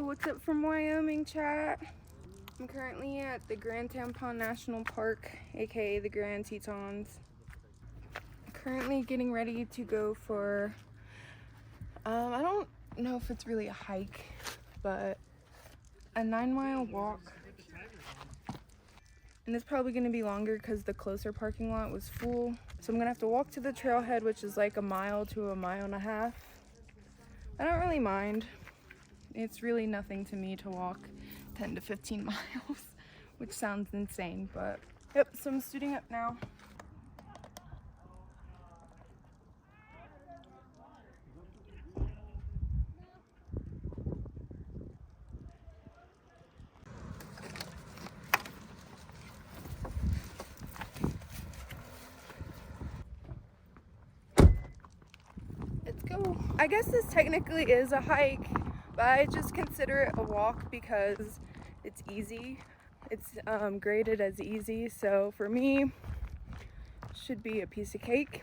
Yo, what's up from Wyoming, chat? I'm currently at the Grand Tampon National Park, aka the Grand Tetons. I'm currently getting ready to go for, I don't know if it's really a hike, but a 9-mile walk. And it's probably going to be longer because the closer parking lot was full. So I'm going to have to walk to the trailhead, which is like a mile to a mile and a half. I don't really mind. It's really nothing to me to walk 10 to 15 miles, which sounds insane, but yep, so I'm suiting up now. Let's go. I guess this technically is a hike, but I just consider it a walk because it's easy. It's graded as easy, so for me, should be a piece of cake.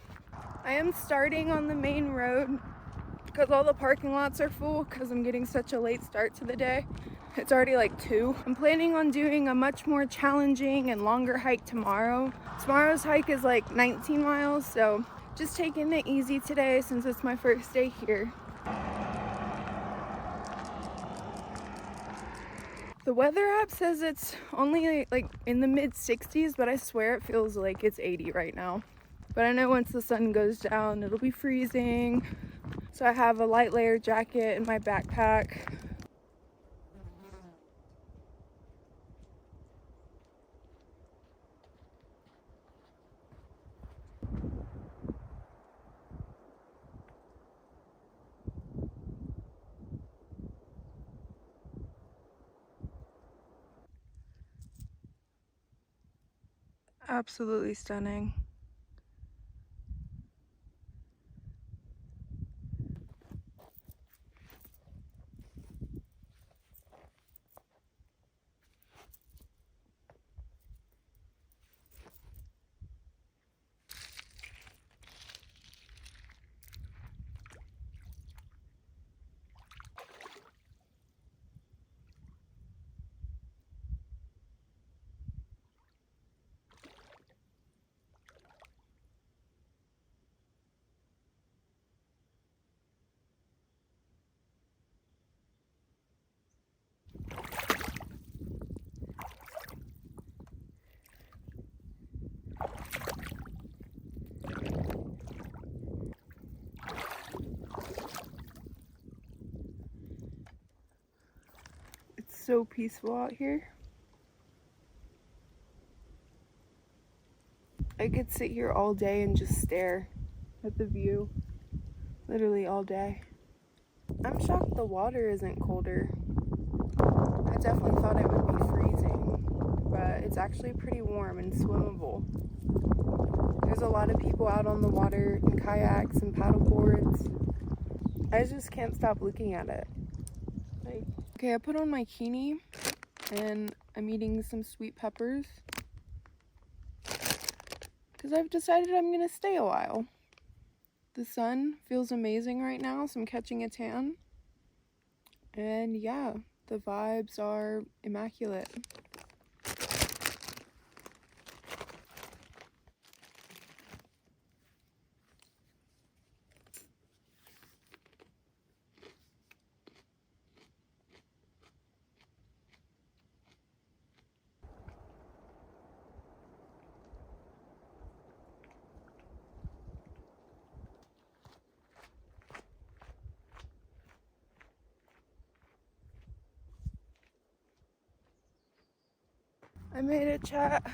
I am starting on the main road because all the parking lots are full because I'm getting such a late start to the day. It's already like 2. I'm planning on doing a much more challenging and longer hike tomorrow. Tomorrow's hike is like 19 miles, so just taking it easy today since it's my first day here. The weather app says it's only like in the mid 60s, but I swear it feels like it's 80 right now. But I know once the sun goes down, it'll be freezing. So I have a light layer jacket in my backpack. Absolutely stunning. It's so peaceful out here. I could sit here all day and just stare at the view, literally all day. I'm shocked the water isn't colder. I definitely thought it would be freezing, but it's actually pretty warm and swimmable. There's a lot of people out on the water in kayaks and paddle boards. I just can't stop looking at it. Okay, I put on my kini and I'm eating some sweet peppers because I've decided I'm gonna stay a while. The sun feels amazing right now, so I'm catching a tan. And yeah, the vibes are immaculate. I made it, chat.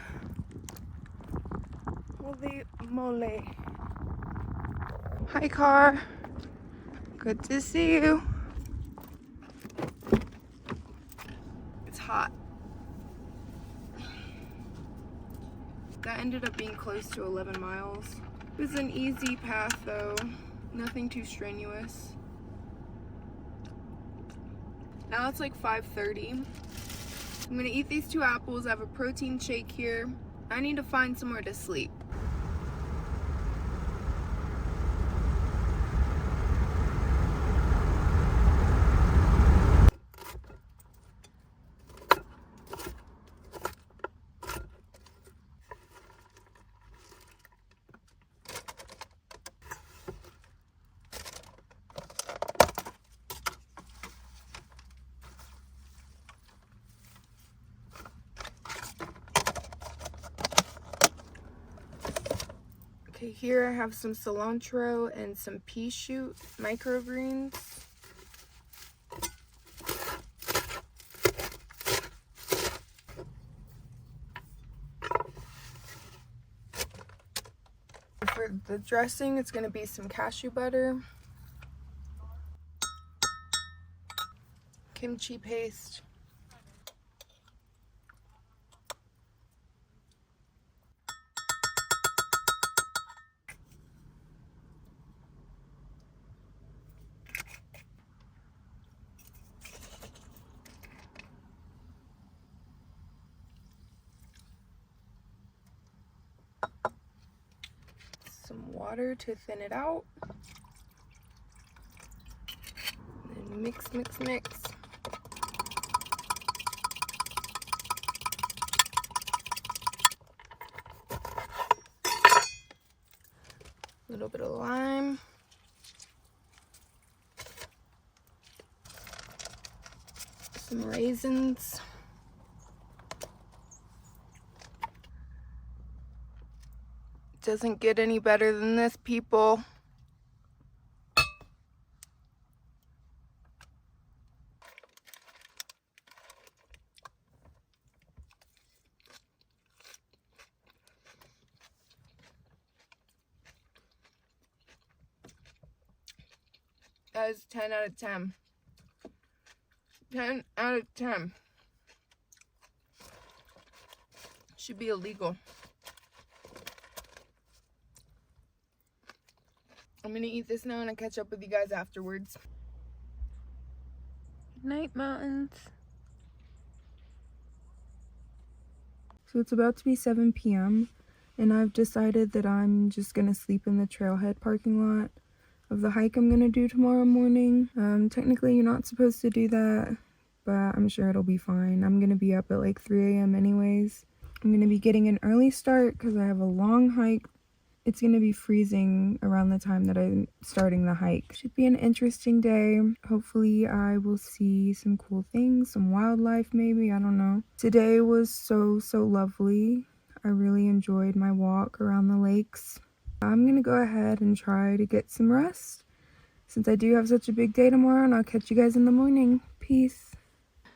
Holy moly. Hi, car. Good to see you. It's hot. That ended up being close to 11 miles. It was an easy path though, nothing too strenuous. Now it's like 5:30. I'm gonna eat these 2 apples. I have a protein shake here. I need to find somewhere to sleep. Okay, here I have some cilantro and some pea shoot microgreens. For the dressing, it's going to be some cashew butter, kimchi paste, some water to thin it out, and mix, mix, mix. A little bit of lime. Some raisins. Doesn't get any better than this, people. That is 10 out of 10. 10 out of 10. Should be illegal. I'm gonna eat this now and I'll catch up with you guys afterwards. Good night, mountains. So it's about to be 7 p.m. and I've decided that I'm just gonna sleep in the trailhead parking lot of the hike I'm gonna do tomorrow morning. Technically you're not supposed to do that, but I'm sure it'll be fine. I'm gonna be up at like 3 a.m. anyways. I'm gonna be getting an early start because I have a long hike. It's gonna be freezing around the time that I'm starting the hike. Should be an interesting day. Hopefully I will see some cool things, some wildlife maybe, I don't know. Today was so lovely. I really enjoyed my walk around the lakes. I'm gonna go ahead and try to get some rest since I do have such a big day tomorrow, and I'll catch you guys in the morning. Peace.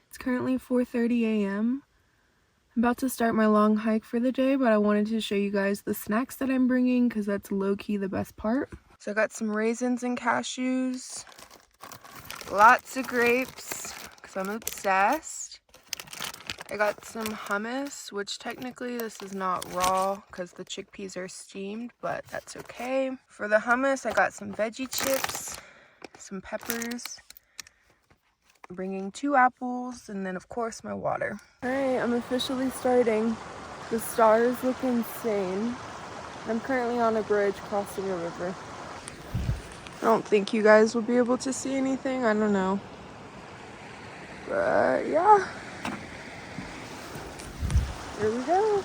It's currently 4:30 a.m. I'm about to start my long hike for the day, but I wanted to show you guys the snacks that I'm bringing because that's low-key the best part. So I got some raisins and cashews, lots of grapes because I'm obsessed. I got some hummus, which technically this is not raw because the chickpeas are steamed, but that's okay. For the hummus, I got some veggie chips, some peppers, I'm bringing 2 apples, and then of course my water. Alright, I'm officially starting. The stars look insane. I'm currently on a bridge crossing a river. I don't think you guys will be able to see anything, I don't know. But yeah. Here we go.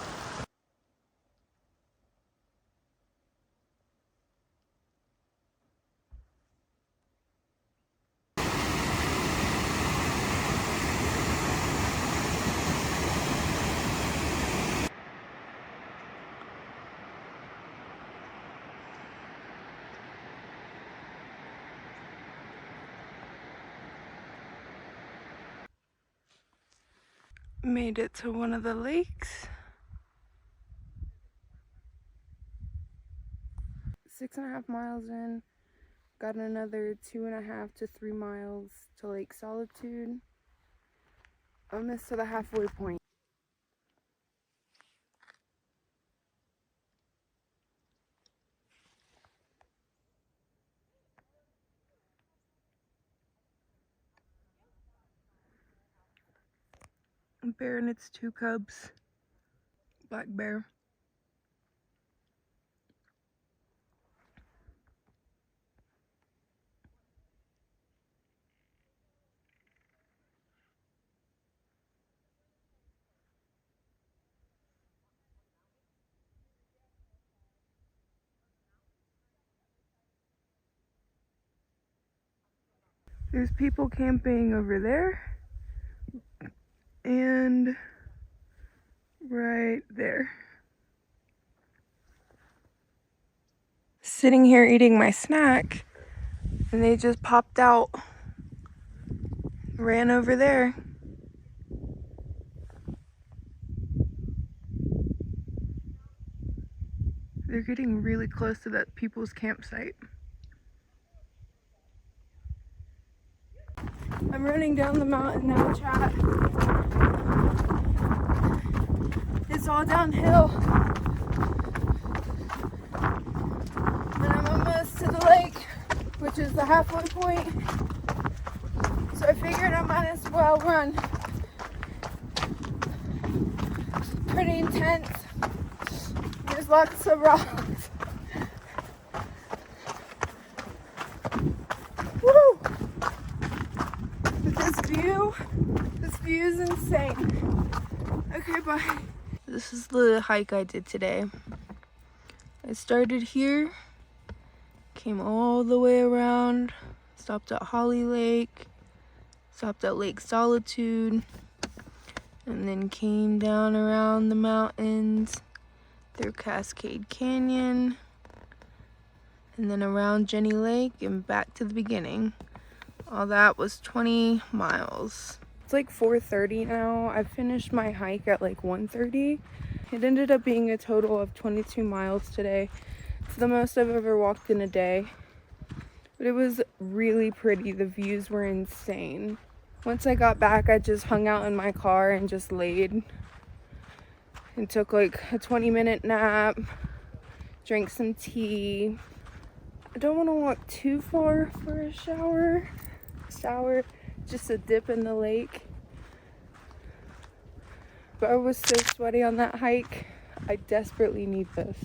Made it to one of the lakes. 6.5 miles in. Got another 2.5 to 3 miles to Lake Solitude. Almost to the halfway point. Bear and its 2 cubs. Black bear. There's people camping over there and right there. sitting here eating my snack, and they just popped out, ran over there. They're getting really close to that people's campsite. I'm running down the mountain now, chat. It's all downhill. And I'm almost to the lake, which is the halfway point. So I figured I might as well run. It's pretty intense. There's lots of rocks. Woo! But this view is insane. Okay, bye. This is the hike I did today. I started here, came all the way around, stopped at Holly Lake, stopped at Lake Solitude, and then came down around the mountains, through Cascade Canyon, and then around Jenny Lake and back to the beginning. All that was 20 miles. It's like 4:30 now. I finished my hike at like 1:30. It ended up being a total of 22 miles today. It's the most I've ever walked in a day. But it was really pretty. The views were insane. Once I got back, I just hung out in my car and just laid and took like a 20-minute nap, drank some tea. I don't want to walk too far for a shower, just a dip in the lake. But I was so sweaty on that hike. I desperately need this.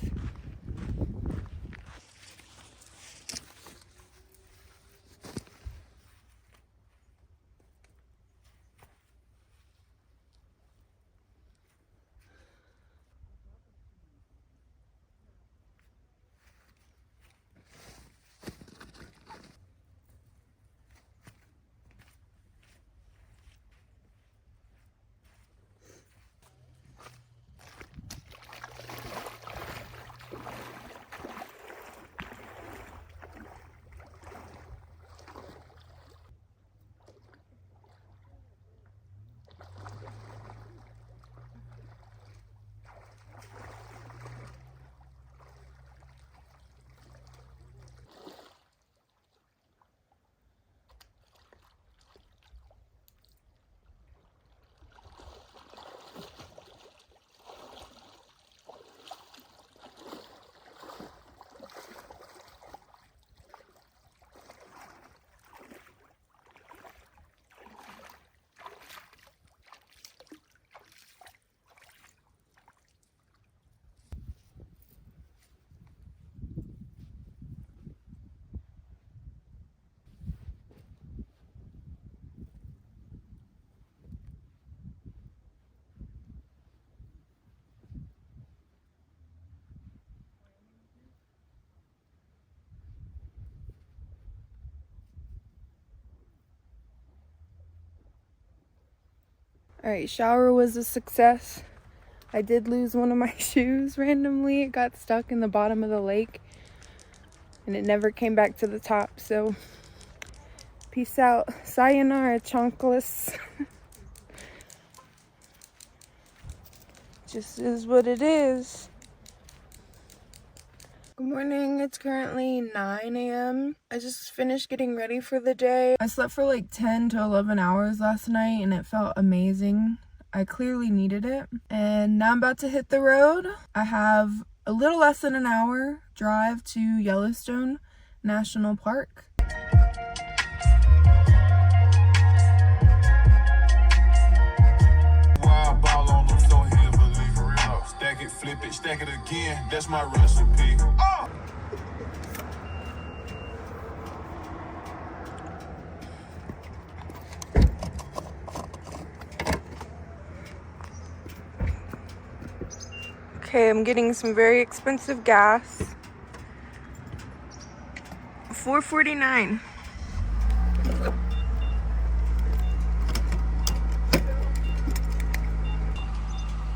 Alright, shower was a success. I did lose one of my shoes randomly. It got stuck in the bottom of the lake and it never came back to the top. So, peace out. Sayonara, chonkless. Just is what it is. Good morning. It's currently 9 a.m. I just finished getting ready for the day. I slept for like 10 to 11 hours last night and it felt amazing. I clearly needed it. And now I'm about to hit the road. I have a little less than an hour drive to Yellowstone National Park. Stack it, flip it, stack it again. That's my recipe. Oh! Okay, I'm getting some very expensive gas. $4.49.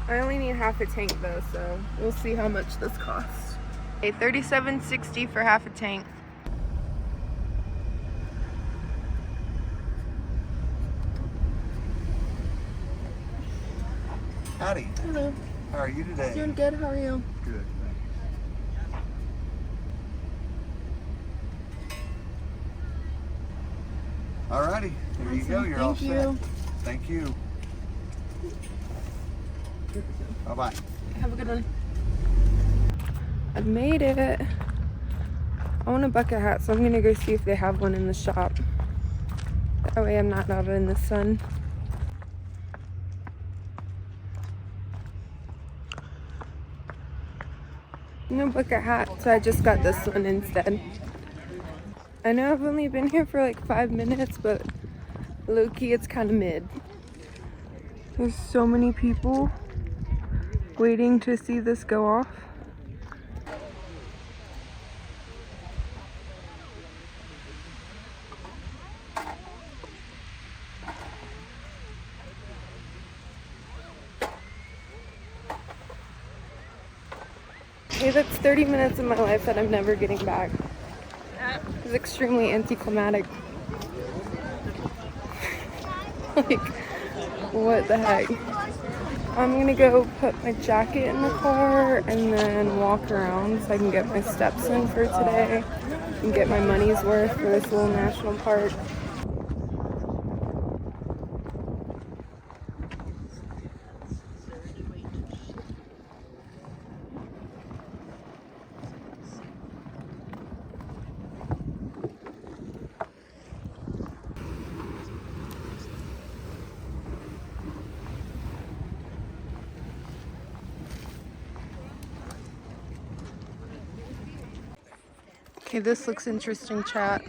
I only need half a tank though, so we'll see how much this costs. Okay, $37.60 for half a tank. Howdy. Hello. How are you today? Doing good, how are you? Good. Alrighty, there you go. You're all set. Thank you. Thank you. Bye-bye. Have a good one. I've made it. I want a bucket hat, so I'm gonna go see if they have one in the shop. That way I'm not out in the sun. No bucket hat, so I just got this one instead. I know I've only been here for like 5 minutes, but low-key it's kind of mid. There's so many people waiting to see this go off. Okay, that's 30 minutes of my life that I'm never getting back. It's extremely anticlimactic. Like, what the heck? I'm gonna go put my jacket in the car and then walk around so I can get my steps in for today and get my money's worth for this little national park. Okay, this looks interesting, chat.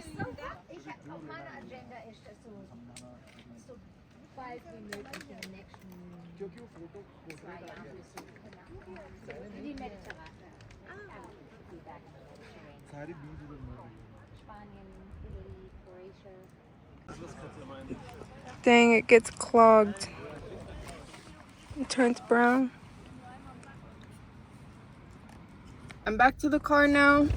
Dang, it gets clogged. It turns brown. I'm back to the car now.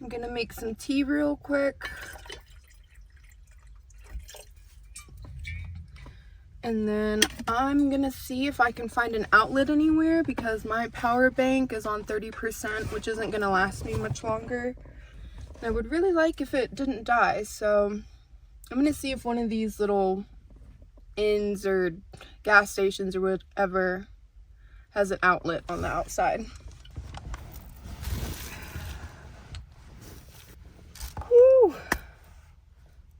I'm gonna make some tea real quick. And then I'm gonna see if I can find an outlet anywhere because my power bank is on 30%, which isn't gonna last me much longer. And I would really like if it didn't die, so I'm gonna see if one of these little inns or gas stations or whatever has an outlet on the outside. Woo!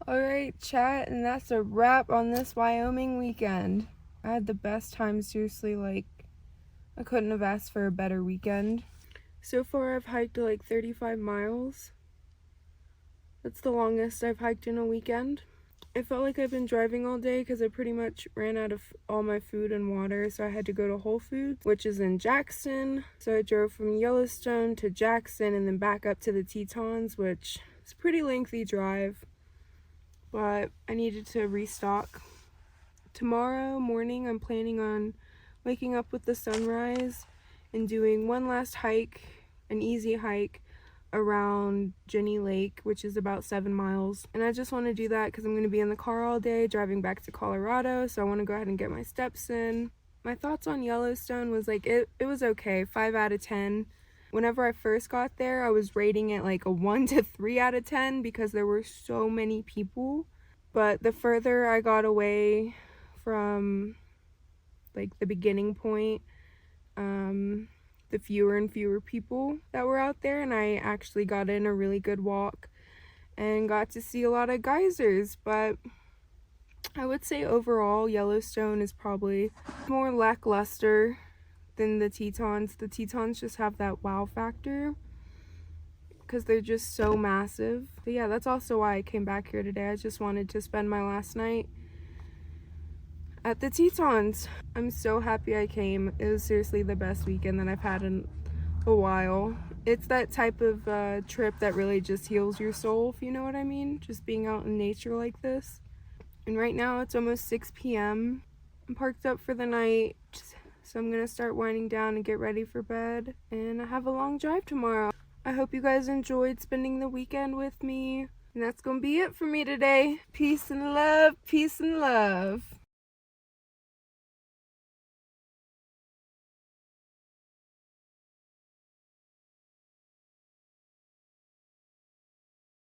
Alright, chat, and that's a wrap on this Wyoming weekend. I had the best time, seriously, like, I couldn't have asked for a better weekend. So far, I've hiked like 35 miles. That's the longest I've hiked in a weekend. It felt like I've been driving all day because I pretty much ran out of all my food and water, so I had to go to Whole Foods, which is in Jackson. So I drove from Yellowstone to Jackson and then back up to the Tetons, which is a pretty lengthy drive, but I needed to restock. Tomorrow morning, I'm planning on waking up with the sunrise and doing one last hike, an easy hike, around Jenny Lake, which is about 7 miles. And I just want to do that because I'm going to be in the car all day driving back to Colorado, so I want to go ahead and get my steps in. My thoughts on Yellowstone was like, it was okay, 5 out of 10. Whenever I first got there, I was rating it like a 1 to 3 out of 10 because there were so many people. But the further I got away from like the beginning point, the fewer and fewer people that were out there, and I actually got in a really good walk and got to see a lot of geysers. But I would say overall Yellowstone is probably more lackluster than the Tetons. The Tetons just have that wow factor because they're just so massive. But yeah, that's also why I came back here today. I just wanted to spend my last night at the Tetons. I'm so happy I came. It was seriously the best weekend that I've had in a while. It's that type of trip that really just heals your soul, if you know what I mean. Just being out in nature like this. And right now it's almost 6 p.m. I'm parked up for the night, so I'm gonna start winding down and get ready for bed. And I have a long drive tomorrow. I hope you guys enjoyed spending the weekend with me. And that's gonna be it for me today. Peace and love, peace and love.